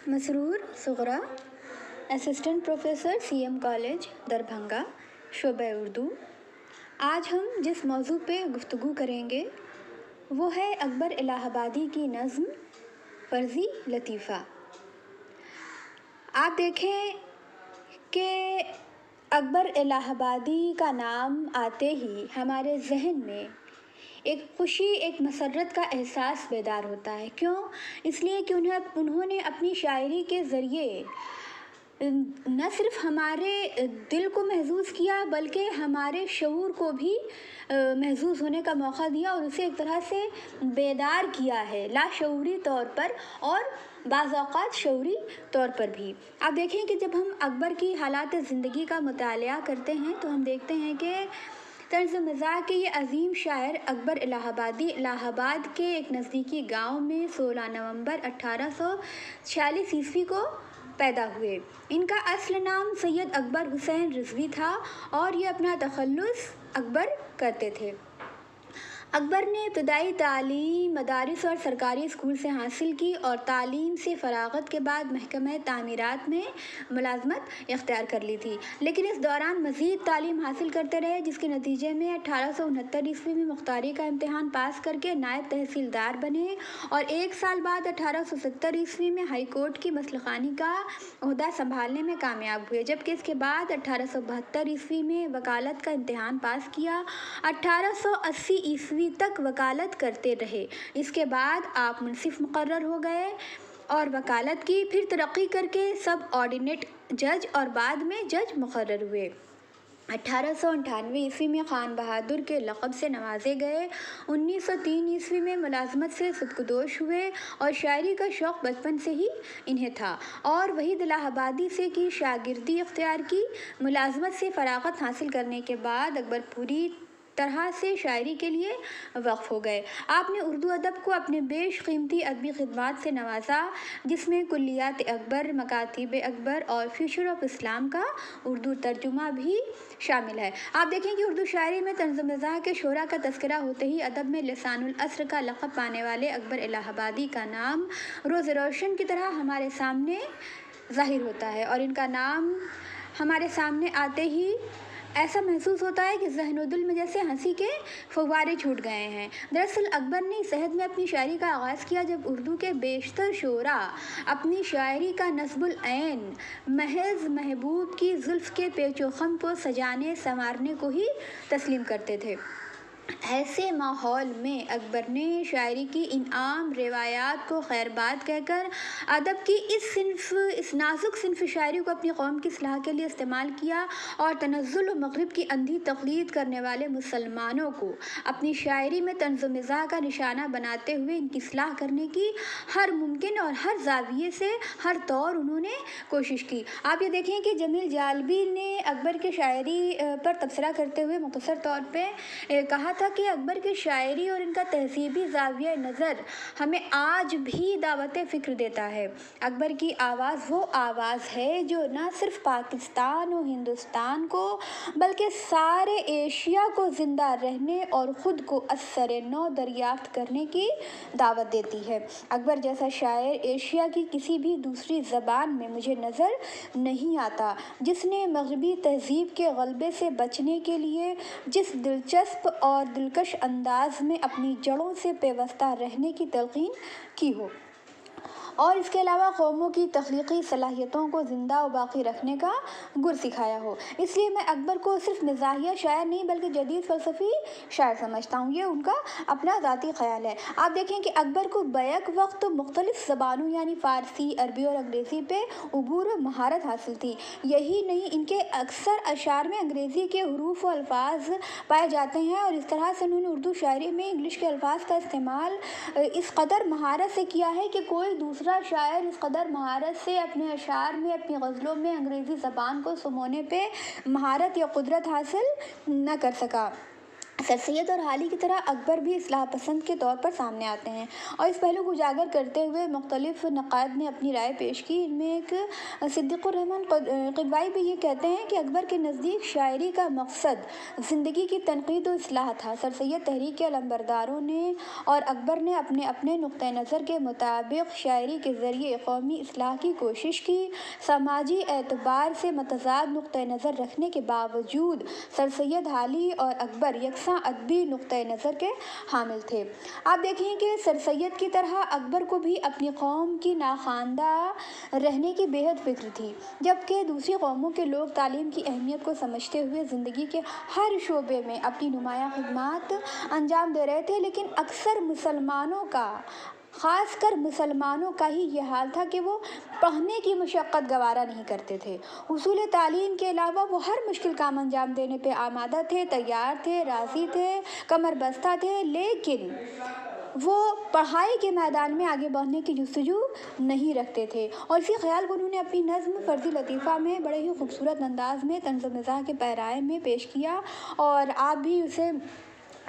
مسرور Sughra, assistant professor CM college Darbhanga, شعبہ اردو۔ آج ہم جس موضوع پہ گفتگو کریں گے وہ ہے اکبر الہ آبادی کی نظم فرضی لطیفہ۔ آپ دیکھیں کہ اکبر الہ آبادی کا نام آتے ہی ہمارے ذہن میں ایک خوشی، ایک مسرت کا احساس بیدار ہوتا ہے۔ کیوں؟ اس لیے کہ انہوں نے اپنی شاعری کے ذریعے نہ صرف ہمارے دل کو محظوظ کیا بلکہ ہمارے شعور کو بھی محظوظ ہونے کا موقع دیا اور اسے ایک طرح سے بیدار کیا ہے، لاشعوری طور پر اور بعض اوقات شعوری طور پر بھی۔ آپ دیکھیں کہ جب ہم اکبر کی حالات زندگی کا مطالعہ کرتے ہیں تو ہم دیکھتے ہیں کہ طرز مزاح کے یہ عظیم شاعر اکبر الہ آبادی الہ آباد کے ایک نزدیکی گاؤں میں 16 نومبر 1846 عیسوی کو پیدا ہوئے۔ ان کا اصل نام سید اکبر حسین رضوی تھا اور یہ اپنا تخلص اکبر کرتے تھے۔ اکبر نے ابتدائی تعلیم مدارس اور سرکاری اسکول سے حاصل کی اور تعلیم سے فراغت کے بعد محکمہ تعمیرات میں ملازمت اختیار کر لی تھی، لیکن اس دوران مزید تعلیم حاصل کرتے رہے، جس کے نتیجے میں 1869 عیسوی میں مختاری کا امتحان پاس کر کے نائب تحصیلدار بنے اور 1 سال بعد 1870 عیسوی میں ہائی کورٹ کی مسئلہ خوانی کا عہدہ سنبھالنے میں کامیاب ہوئے، جبکہ اس کے بعد 1872 عیسوی میں وکالت کا امتحان پاس کیا۔ 1880 عیسوی تک وکالت کرتے رہے، اس کے بعد آپ منصف مقرر ہو گئے اور وکالت کی، پھر ترقی کر کے سب آرڈینیٹ جج اور بعد میں جج مقرر ہوئے۔ 1898 عیسوی میں خان بہادر کے لقب سے نوازے گئے۔ 1903 عیسوی میں ملازمت سے سبکدوش ہوئے اور شاعری کا شوق بچپن سے ہی انہیں تھا اور وحید الہ آبادی سے کی شاگردی اختیار کی۔ ملازمت سے فراغت حاصل کرنے کے بعد اکبر پوری طرح سے شاعری کے لیے وقف ہو گئے۔ آپ نے اردو ادب کو اپنے بیش قیمتی ادبی خدمات سے نوازا، جس میں کلیات اکبر، مکاتیب اکبر اور فیوچر آف اسلام کا اردو ترجمہ بھی شامل ہے۔ آپ دیکھیں کہ اردو شاعری میں طنز و مزاح کے شعراء کا تذکرہ ہوتے ہی ادب میں لسان العصر کا لقب پانے والے اکبر الہ آبادی کا نام روز روشن کی طرح ہمارے سامنے ظاہر ہوتا ہے اور ان کا نام ہمارے سامنے آتے ہی ایسا محسوس ہوتا ہے کہ ذہن و دل میں جیسے ہنسی کے فوارے چھوٹ گئے ہیں۔ دراصل اکبر نے اس عہد میں اپنی شاعری کا آغاز کیا جب اردو کے بیشتر شعراء اپنی شاعری کا نصب العین محض محبوب کی زلف کے پیچ و خم کو سجانے سنوارنے کو ہی تسلیم کرتے تھے۔ ایسے ماحول میں اکبر نے شاعری کی ان عام روایات کو خیر باد کہہ کر ادب کی اس نازک صنف شاعری کو اپنی قوم کی اصلاح کے لیے استعمال کیا اور تنزل و مغرب کی اندھی تقلید کرنے والے مسلمانوں کو اپنی شاعری میں طنز و مزاح کا نشانہ بناتے ہوئے ان کی اصلاح کرنے کی ہر ممکن اور ہر زاویے سے ہر طور انہوں نے کوشش کی۔ آپ یہ دیکھیں کہ جمیل جالبی نے اکبر کی شاعری پر تبصرہ کرتے ہوئے مختصر طور پہ کہا تھا کہ اکبر کی شاعری اور ان کا تہذیبی زاویہ نظر ہمیں آج بھی دعوت فکر دیتا ہے۔ اکبر کی آواز وہ آواز ہے جو نہ صرف پاکستان و ہندوستان کو بلکہ سارے ایشیا کو زندہ رہنے اور خود کو اثر نو دریافت کرنے کی دعوت دیتی ہے۔ اکبر جیسا شاعر ایشیا کی کسی بھی دوسری زبان میں مجھے نظر نہیں آتا جس نے مغربی تہذیب کے غلبے سے بچنے کے لیے جس دلچسپ اور دلکش انداز میں اپنی جڑوں سے پیوستہ رہنے کی تلقین کی ہو اور اس کے علاوہ قوموں کی تخلیقی صلاحیتوں کو زندہ و باقی رکھنے کا گر سکھایا ہو۔ اس لیے میں اکبر کو صرف مزاحیہ شاعر نہیں بلکہ جدید فلسفی شاعر سمجھتا ہوں۔ یہ ان کا اپنا ذاتی خیال ہے۔ آپ دیکھیں کہ اکبر کو بیک وقت مختلف زبانوں یعنی فارسی، عربی اور انگریزی پہ عبور و مہارت حاصل تھی۔ یہی نہیں، ان کے اکثر اشعار میں انگریزی کے حروف و الفاظ پائے جاتے ہیں اور اس طرح سے انہوں نے اردو شاعری میں انگلش کے الفاظ کا استعمال اس قدر مہارت سے کیا ہے کہ کوئی دوسرا شاعر اس قدر مہارت سے اپنے اشعار میں، اپنی غزلوں میں انگریزی زبان کو سمونے پہ مہارت یا قدرت حاصل نہ کر سکا۔ سر سید اور حالی کی طرح اکبر بھی اصلاح پسند کے طور پر سامنے آتے ہیں، اور اس پہلو کو اجاگر کرتے ہوئے مختلف نقاد نے اپنی رائے پیش کی۔ ان میں ایک صدیق الرحمن قدوائی بھی یہ کہتے ہیں کہ اکبر کے نزدیک شاعری کا مقصد زندگی کی تنقید و اصلاح تھا۔ سر سید تحریک کے علمبرداروں نے اور اکبر نے اپنے اپنے نقطۂ نظر کے مطابق شاعری کے ذریعے قومی اصلاح کی کوشش کی۔ سماجی اعتبار سے متضاد نقطۂ نظر رکھنے کے باوجود سر سید حالی اور اکبر یکساں ادبی نقطۂ نظر کے حامل تھے۔ آپ دیکھیں کہ سر سید کی طرح اکبر کو بھی اپنی قوم کی ناخواندہ رہنے کی بے حد فکر تھی، جبکہ دوسری قوموں کے لوگ تعلیم کی اہمیت کو سمجھتے ہوئے زندگی کے ہر شعبے میں اپنی نمایاں خدمات انجام دے رہے تھے، لیکن اکثر مسلمانوں کا، خاص کر مسلمانوں کا ہی یہ حال تھا کہ وہ پڑھنے کی مشقت گوارا نہیں کرتے تھے۔ حصول تعلیم کے علاوہ وہ ہر مشکل کام انجام دینے پہ آمادہ تھے، تیار تھے، راضی تھے، کمر بستہ تھے، لیکن وہ پڑھائی کے میدان میں آگے بڑھنے کی جستجو نہیں رکھتے تھے۔ اور اسی خیال کو انہوں نے اپنی نظم فرضی لطیفہ میں بڑے ہی خوبصورت انداز میں طنز و مزاح کے پیرائے میں پیش کیا، اور آپ بھی اسے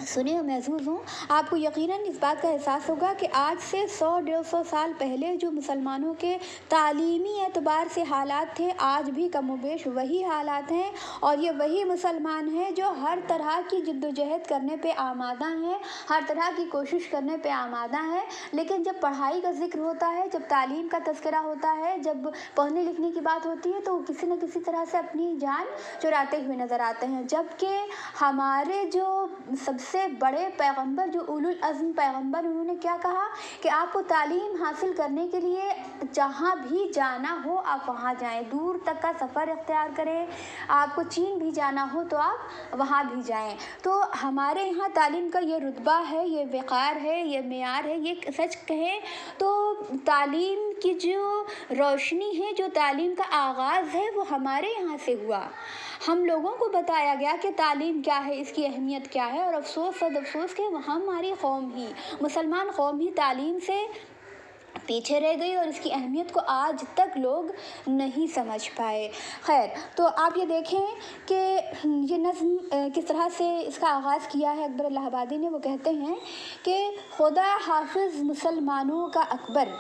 سنے اور محظوظ ہوں۔ آپ کو یقیناً اس بات کا احساس ہوگا کہ آج سے 100-150 سال پہلے جو مسلمانوں کے تعلیمی اعتبار سے حالات تھے، آج بھی کم و بیش وہی حالات ہیں، اور یہ وہی مسلمان ہیں جو ہر طرح کی جد و جہد کرنے پہ آمادہ ہیں، ہر طرح کی کوشش کرنے پہ آمادہ ہیں، لیکن جب پڑھائی کا ذکر ہوتا ہے، جب تعلیم کا تذکرہ ہوتا ہے، جب پڑھنے لکھنے کی بات ہوتی ہے، تو وہ کسی نہ کسی طرح سے اپنی جان چراتے ہوئے نظر آتے ہیں۔ جبکہ ہمارے جو سب سے بڑے پیغمبر، جو اولو العزم پیغمبر، انہوں نے کیا کہا کہ آپ کو تعلیم حاصل کرنے کے لیے جہاں بھی جانا ہو آپ وہاں جائیں، دور تک کا سفر اختیار کریں، آپ کو چین بھی جانا ہو تو آپ وہاں بھی جائیں۔ تو ہمارے یہاں تعلیم کا یہ رتبہ ہے، یہ وقار ہے، یہ معیار ہے۔ یہ سچ کہیں تو تعلیم کی جو روشنی ہے، جو تعلیم کا آغاز ہے، وہ ہمارے یہاں سے ہوا۔ ہم لوگوں کو بتایا گیا کہ تعلیم کیا ہے، اس کی اہمیت کیا ہے، اور افسوس صد افسوس کہ ہماری قوم ہی، مسلمان قوم ہی تعلیم سے پیچھے رہ گئی، اور اس کی اہمیت کو آج تک لوگ نہیں سمجھ پائے۔ خیر، تو آپ یہ دیکھیں کہ یہ نظم کس طرح سے اس کا آغاز کیا ہے اکبر الہ آبادی نے۔ وہ کہتے ہیں کہ خدا حافظ مسلمانوں کا اکبر،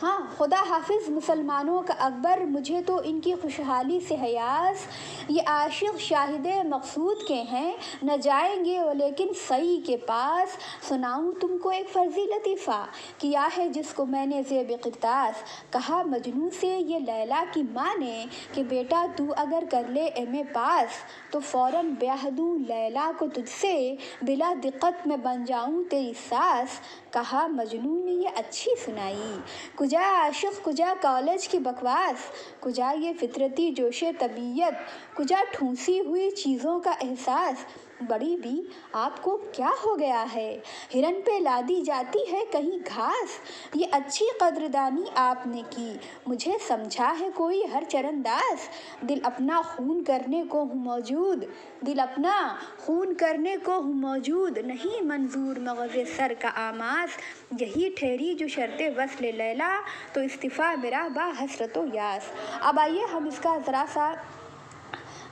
ہاں، خدا حافظ مسلمانوں کا اکبر، مجھے تو ان کی خوشحالی سے حیاس، یہ عاشق شاہد مقصود کے ہیں، نہ جائیں گے وہ لیکن سعی کے پاس۔ سناؤں تم کو ایک فرضی لطیفہ، کیا ہے جس کو میں نے زیب قرطاس، کہا مجنوں سے یہ لیلا کی ماں نے کہ بیٹا تو اگر کر لے ایم اے پاس تو فوراً بیاہ دوں لیلا کو تجھ سے، بلا دقت میں بن جاؤں تیری ساس۔ کہا مجنوں نے یہ اچھی سنائی، کجا عاشق کجا کالج کی بکواس، کجا یہ فطرتی جوش طبیعت، کجا ٹھونسی ہوئی چیزوں کا احساس۔ بڑی بھی آپ کو کیا ہو گیا ہے، ہرن پہ لادی جاتی ہے کہیں گھاس، یہ اچھی قدردانی آپ نے کی، مجھے سمجھا ہے کوئی ہر چرنداز، دل اپنا خون کرنے کو ہوں موجود، دل اپنا خون کرنے کو ہوں موجود، نہیں منظور مغز سر کا آماس، یہی ٹھہری جو شرط وصل لیلا، تو استفا میرا با حسرت و یاس۔ اب آئیے ہم اس کا ذرا سا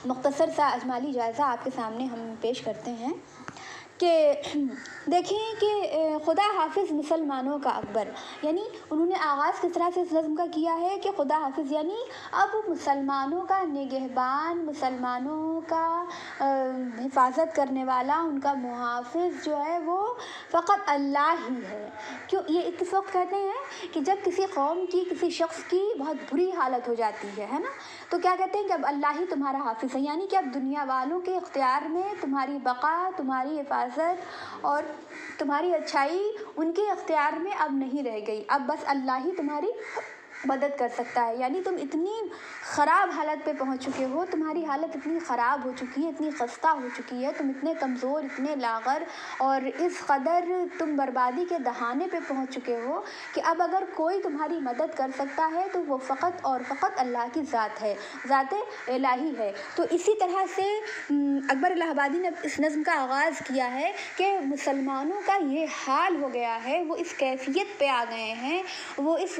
مختصر سا اجمالی جائزہ آپ کے سامنے ہم پیش کرتے ہیں کہ دیکھیں کہ خدا حافظ مسلمانوں کا اکبر، یعنی انہوں نے آغاز کس طرح سے اس نظم کا کیا ہے کہ خدا حافظ یعنی اب مسلمانوں کا نگہبان، مسلمانوں کا حفاظت کرنے والا، ان کا محافظ جو ہے وہ فقط اللہ ہی ہے۔ کیوں یہ اس وقت کہتے ہیں کہ جب کسی قوم کی، کسی شخص کی بہت بری حالت ہو جاتی ہے نا، تو کیا کہتے ہیں کہ اب اللہ ہی تمہارا حافظ ہے، یعنی کہ اب دنیا والوں کے اختیار میں تمہاری بقا، تمہاری حفاظت اور تمہاری اچھائی ان کے اختیار میں اب نہیں رہ گئی، اب بس اللہ ہی تمہاری مدد کر سکتا ہے۔ یعنی تم اتنی خراب حالت پہ پہنچ چکے ہو، تمہاری حالت اتنی خراب ہو چکی ہے، اتنی خستہ ہو چکی ہے، تم اتنے کمزور، اتنے لاغر اور اس قدر تم بربادی کے دہانے پہ پہنچ چکے ہو کہ اب اگر کوئی تمہاری مدد کر سکتا ہے تو وہ فقط اور فقط اللہ کی ذات ہے، ذات الہی ہے۔ تو اسی طرح سے اکبر الہ آبادی نے اس نظم کا آغاز کیا ہے کہ مسلمانوں کا یہ حال ہو گیا ہے، وہ اس کیفیت پہ آ گئے ہیں، وہ اس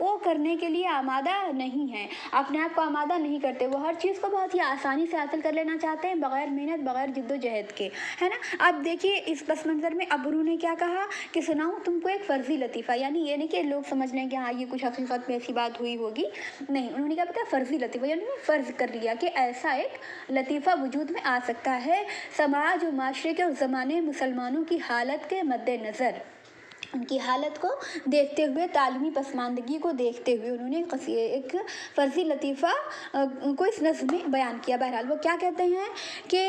وہ کرنے کے لیے آمادہ نہیں ہیں، اپنے آپ کو آمادہ نہیں کرتے، وہ ہر چیز کو بہت ہی آسانی سے حاصل کر لینا چاہتے ہیں بغیر محنت، بغیر جد و جہد کے، ہے نا۔ اب دیکھیے اس پس منظر میں اب انہوں نے کیا کہا کہ سناؤں تم کو ایک فرضی لطیفہ، یعنی یہ نہیں کہ لوگ سمجھ لیں کہ ہاں یہ کچھ حقیقت میں ایسی بات ہوئی ہوگی، نہیں، انہوں نے کیا بتایا فرضی لطیفہ، یعنی فرض کر لیا کہ ایسا ایک لطیفہ وجود میں آ سکتا ہے سماج و معاشرے کے اور زمانے مسلمانوں کی حالت کے مد نظر، ان کی حالت کو دیکھتے ہوئے، تعلیمی پسماندگی کو دیکھتے ہوئے انہوں نے ایک فرضی لطیفہ کو اس نظم میں بیان کیا۔ بہرحال وہ کیا کہتے ہیں کہ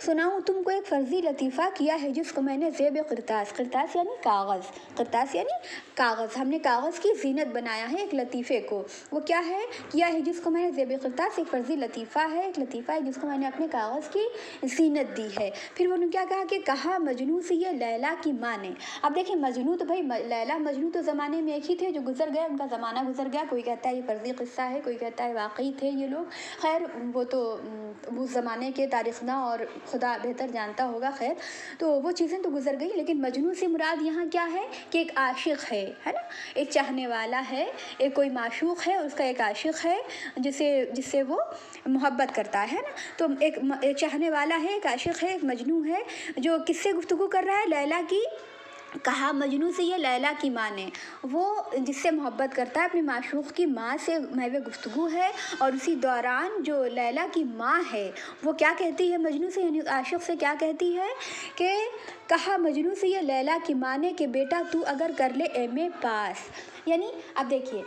سناؤں تم کو ایک فرضی لطیفہ کیا ہے جس کو میں نے زیب قرطاس، قرطاس یعنی کاغذ، قرطاس یعنی کاغذ، ہم نے کاغذ کی زینت بنایا ہے ایک لطیفے کو، وہ کیا ہے کیا ہے جس کو میں نے زیب قرطاس، ایک فرضی لطیفہ ہے، ایک لطیفہ ہے جس کو میں نے اپنے کاغذ کی زینت دی ہے۔ پھر انہوں نے کیا کہا کہ کہا مجنوں سے یہ لیلا کی ماں نے۔ اب دیکھیں مجنوں تو بھائی لیلا مجنوں تو زمانے میں ایک ہی تھے جو گزر گئے، ان کا زمانہ گزر گیا، کوئی کہتا ہے یہ فرضی قصہ ہے، کوئی کہتا ہے واقعی تھے یہ لوگ، خیر وہ تو اس زمانے کے تاریخ داں اور خدا بہتر جانتا ہوگا، خیر تو وہ چیزیں تو گزر گئی، لیکن مجنوں سے مراد یہاں کیا ہے کہ ایک عاشق ہے نا، ایک چاہنے والا ہے، ایک کوئی معشوق ہے، اس کا ایک عاشق ہے جس سے وہ محبت کرتا ہے نا، تو ایک چاہنے والا ہے، ایک عاشق ہے، ایک مجنوں ہے جو کس سے گفتگو کر رہا ہے، لیلا کی، کہا مجنوں سے یہ لیلا کی ماں نے، وہ جس سے محبت کرتا ہے اپنے معشوق کی ماں سے محو گفتگو ہے، اور اسی دوران جو لیلا کی ماں ہے وہ کیا کہتی ہے مجنوں سے، یعنی عاشق سے کیا کہتی ہے کہ کہا مجنوں سے یہ لیلا کی ماں نے کہ بیٹا تو اگر کر لے ایم اے پاس، یعنی اب دیکھیے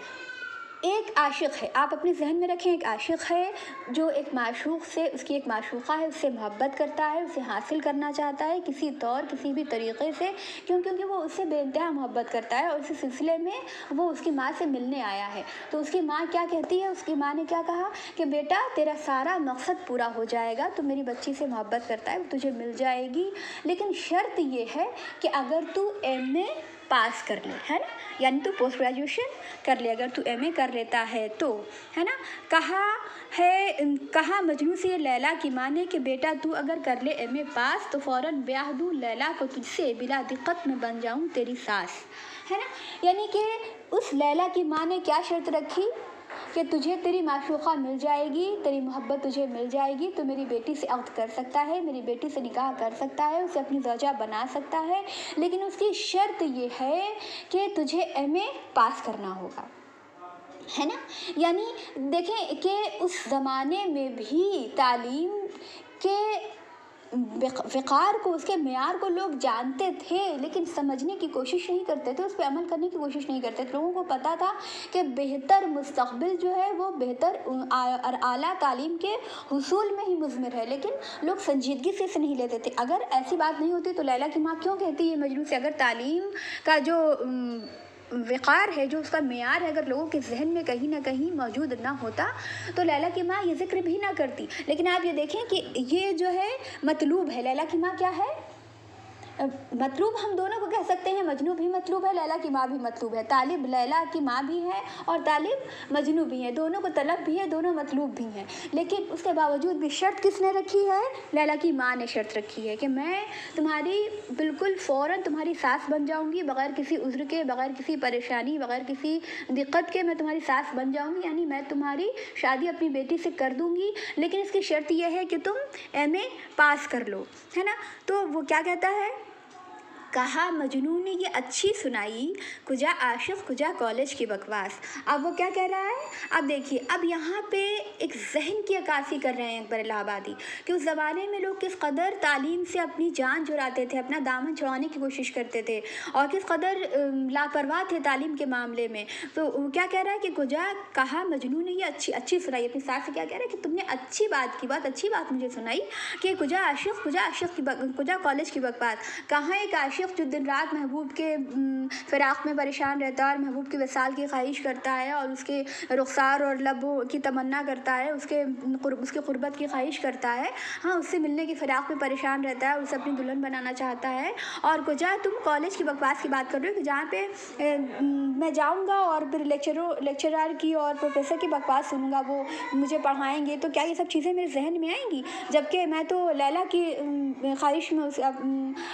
ایک عاشق ہے، آپ اپنے ذہن میں رکھیں، ایک عاشق ہے جو ایک معشوق سے، اس کی ایک معشوقہ ہے، اس سے محبت کرتا ہے، اسے حاصل کرنا چاہتا ہے کسی طور کسی بھی طریقے سے، کیونکہ وہ اس سے بے انتہا محبت کرتا ہے، اور اسی سلسلے میں وہ اس کی ماں سے ملنے آیا ہے، تو اس کی ماں کیا کہتی ہے، اس کی ماں نے کیا کہا کہ بیٹا تیرا سارا مقصد پورا ہو جائے گا، تو میری بچی سے محبت کرتا ہے وہ تجھے مل جائے گی، لیکن شرط یہ ہے کہ اگر تو ایم اے پاس کر لے، ہے نا، یعنی تو پوسٹ گریجویشن کر لے، اگر تو ایم اے کر لیتا ہے تو، ہے نا، کہا مجنوں سے یہ لیلا کی ماں نے کہ بیٹا تو اگر کر لے ایم اے پاس تو فوراً بیاہ دوں لیلا کو تجھ سے، بلا دقت میں بن جاؤں تیری ساس، ہے نا، یعنی کہ اس لیلا کی ماں نے کیا شرط رکھی کہ تجھے تیری معشوقہ مل جائے گی، تیری محبت تجھے مل جائے گی تو میری بیٹی سے عقد کر سکتا ہے، میری بیٹی سے نکاح کر سکتا ہے، اسے اپنی زوجہ بنا سکتا ہے، لیکن اس کی شرط یہ ہے کہ تجھے ایم اے پاس کرنا ہوگا، ہے نا۔ یعنی دیکھیں کہ اس زمانے میں بھی تعلیم کے وقار کو، اس کے معیار کو لوگ جانتے تھے، لیکن سمجھنے کی کوشش نہیں کرتے تھے، اس پہ عمل کرنے کی کوشش نہیں کرتے تھے، لوگوں کو پتہ تھا کہ بہتر مستقبل جو ہے وہ بہتر اور اعلیٰ تعلیم کے حصول میں ہی مضمر ہے، لیکن لوگ سنجیدگی سے اسے نہیں لیتے تھے۔ اگر ایسی بات نہیں ہوتی تو لیلا کی ماں کیوں کہتی ہے مجنوں سے، اگر تعلیم کا جو وقار ہے، جو اس کا معیار ہے، اگر لوگوں کے ذہن میں کہیں نہ کہیں موجود نہ ہوتا تو لیلا کی ماں یہ ذکر بھی نہ کرتی، لیکن آپ یہ دیکھیں کہ یہ جو ہے مطلوب ہے، لیلا کی ماں کیا ہے، مطلوب ہم دونوں کو کہہ سکتے ہیں، مجنوں بھی مطلوب ہے، لیلا کی ماں بھی مطلوب ہے، طالب لیلا کی ماں بھی ہے اور طالب مجنوں بھی ہے، دونوں کو طلب بھی ہے، دونوں مطلوب بھی ہیں، لیکن اس کے باوجود بھی شرط کس نے رکھی ہے، لیلا کی ماں نے شرط رکھی ہے کہ میں تمہاری بالکل فوراً تمہاری ساس بن جاؤں گی، بغیر کسی عذر کے، بغیر کسی پریشانی، بغیر کسی دقت کے میں تمہاری ساس بن جاؤں گی، یعنی میں تمہاری شادی اپنی بیٹی سے کر دوں گی، لیکن اس کی شرط یہ ہے کہ تم ایم اے پاس کر لو، ہے نا۔ تو وہ کیا کہتا ہے، کہا مجنوں نے یہ اچھی سنائی کجا عاشق کجا کالج کی بکواس۔ اب وہ کیا کہہ رہا ہے، اب دیکھیے اب یہاں پہ ایک ذہن کی عکاسی کر رہے ہیں اکبر الہ آبادی کہ اس زمانے میں لوگ کس قدر تعلیم سے اپنی جان چراتے تھے، اپنا دامن چھڑانے کی کوشش کرتے تھے، اور کس قدر لاپرواہ تھے تعلیم کے معاملے میں۔ تو کیا کہہ رہا ہے کہ کجا کہا مجنوں نے یہ اچھی سنائی، اپنی ساس سے کیا کہہ رہا ہے کہ تم نے اچھی بات مجھے سنائی کہ کجا عاشق کجا کالج کی بکواس، کہاں ایک عاشق جو دن رات محبوب کے فراق میں پریشان رہتا ہے اور محبوب کی وصال کی خواہش کرتا ہے اور اس کے رخسار اور لبوں کی تمنا کرتا ہے، اس کے قربت کی خواہش کرتا ہے، ہاں اس سے ملنے کی فراق میں پریشان رہتا ہے، اسے اپنی دلہن بنانا چاہتا ہے، اور کجا تم کالج کی بکواس کی بات کر رہے ہو کہ جہاں پہ میں جاؤں گا اور پھر لیکچرر کی اور پروفیسر کی بکواس سنوں گا، وہ مجھے پڑھائیں گے، تو کیا یہ سب چیزیں میرے ذہن میں آئیں گی، جبکہ میں تو لیلا کی خواہش میں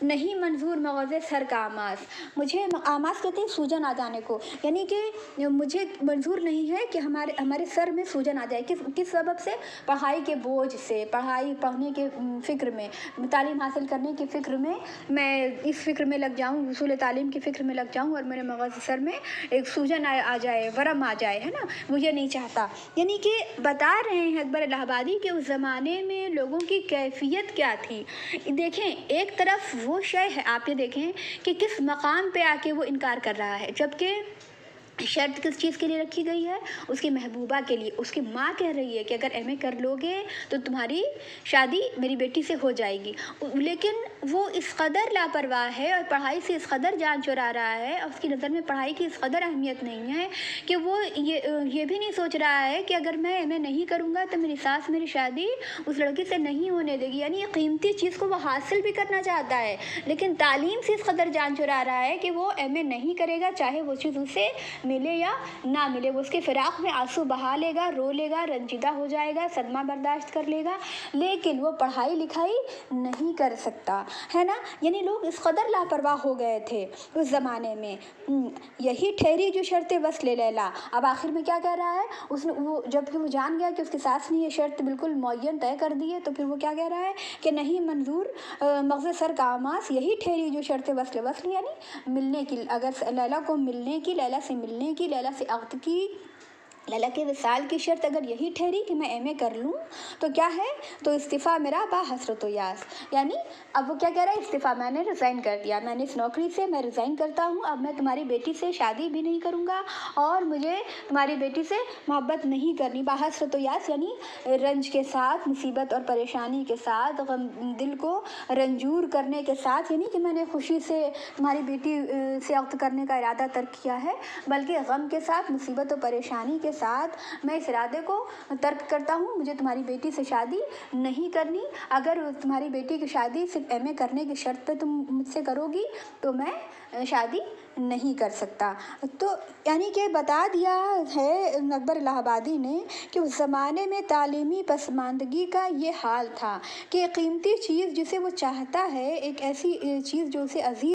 نہیں منظور مغز سر کا آماس، مجھے آماس کہتے ہیں سوجن آ جانے کو، یعنی کہ مجھے منظور نہیں ہے کہ ہمارے سر میں سوجن آ جائے، کس سبب سے؟ پڑھائی کے بوجھ سے، پڑھنے کے فکر میں، تعلیم حاصل کرنے کی فکر میں اس فکر میں لگ جاؤں، حصول تعلیم کی فکر میں لگ جاؤں اور میرے مغز سر میں ایک سوجن آ جائے، ورم آ جائے، ہے نا، مجھے نہیں چاہتا۔ یعنی کہ بتا رہے ہیں اکبر الہ آبادی کہ اس زمانے میں لوگوں کی کیفیت کیا تھی۔ دیکھیں ایک طرف وہ شے ہے، آپ یہ دیکھیں کہ کس مقام پہ آ کے وہ انکار کر رہا ہے، جبکہ شرط کس چیز کے لیے رکھی گئی ہے؟ اس کی محبوبہ کے لیے۔ اس کی ماں کہہ رہی ہے کہ اگر ایم اے کر لو گے تو تمہاری شادی میری بیٹی سے ہو جائے گی، لیکن وہ اس قدر لاپرواہ ہے اور پڑھائی سے اس قدر جان چرا رہا ہے اور اس کی نظر میں پڑھائی کی اس قدر اہمیت نہیں ہے کہ وہ یہ بھی نہیں سوچ رہا ہے کہ اگر میں ایم اے نہیں کروں گا تو میری ساس میری شادی اس لڑکی سے نہیں ہونے دے گی۔ یعنی یہ قیمتی چیز کو وہ حاصل بھی کرنا چاہتا ہے، لیکن تعلیم سے اس قدر جان چرا رہا ہے کہ وہ ایم اے نہیں کرے گا، چاہے وہ چیز اسے ملے یا نہ ملے، وہ اس کے فراق میں آنسو بہا لے گا، رو لے گا، رنجیدہ ہو جائے گا، صدمہ برداشت کر لے گا، لیکن وہ پڑھائی لکھائی نہیں کر سکتا، ہے نا۔ یعنی لوگ اس قدر لاپرواہ ہو گئے تھے اس زمانے میں۔ یہی ٹھہری جو شرط وصل لیلا، اب آخر میں کیا کہہ رہا ہے؟ جب کہ وہ جان گیا کہ اس کی ساس نے یہ شرط بالکل معین طے کر دی ہے، تو پھر وہ کیا کہہ رہا ہے کہ نہیں منظور مغز سر کا آماس، یہی ٹھہری جو شرط وصل یعنی ملنے کی، اگر لیلا کو ملنے کی، لیلا سے ملنے کی، لیلا سے عقد کی، لیلا کے وصال کی شرط اگر یہی ٹھہری کہ میں ایم اے کر لوں تو کیا ہے؟ تو استعفیٰ میرا با حسرت و یاس، یعنی اب وہ کیا کہہ رہا ہے؟ استعفیٰ میں نے ریزائن کر دیا، میں نے اس نوکری سے میں ریزائن کرتا ہوں، اب میں تمہاری بیٹی سے شادی بھی نہیں کروں گا اور مجھے تمہاری بیٹی سے محبت نہیں کرنی۔ با حسرت و یاس یعنی رنج کے ساتھ، مصیبت اور پریشانی کے ساتھ، دل کو رنجور کرنے کے ساتھ، یعنی کہ میں نے خوشی سے تمہاری بیٹی سے عقد کرنے کا ارادہ ترک کیا ہے، بلکہ غم کے ساتھ، مصیبت و پریشانی کے ساتھ میں اس ارادے کو ترک کرتا ہوں، مجھے تمہاری بیٹی سے شادی نہیں کرنی، اگر تمہاری بیٹی کی شادی صرف ایم اے کرنے کی شرط پہ تم مجھ سے کرو گی تو میں شادی نہیں کر سکتا۔ تو یعنی کہ بتا دیا ہے اکبر الہ آبادی نے کہ اس زمانے میں تعلیمی پسماندگی کا یہ حال تھا کہ قیمتی چیز جسے وہ چاہتا ہے، ایک ایسی چیز جو اسے عزیز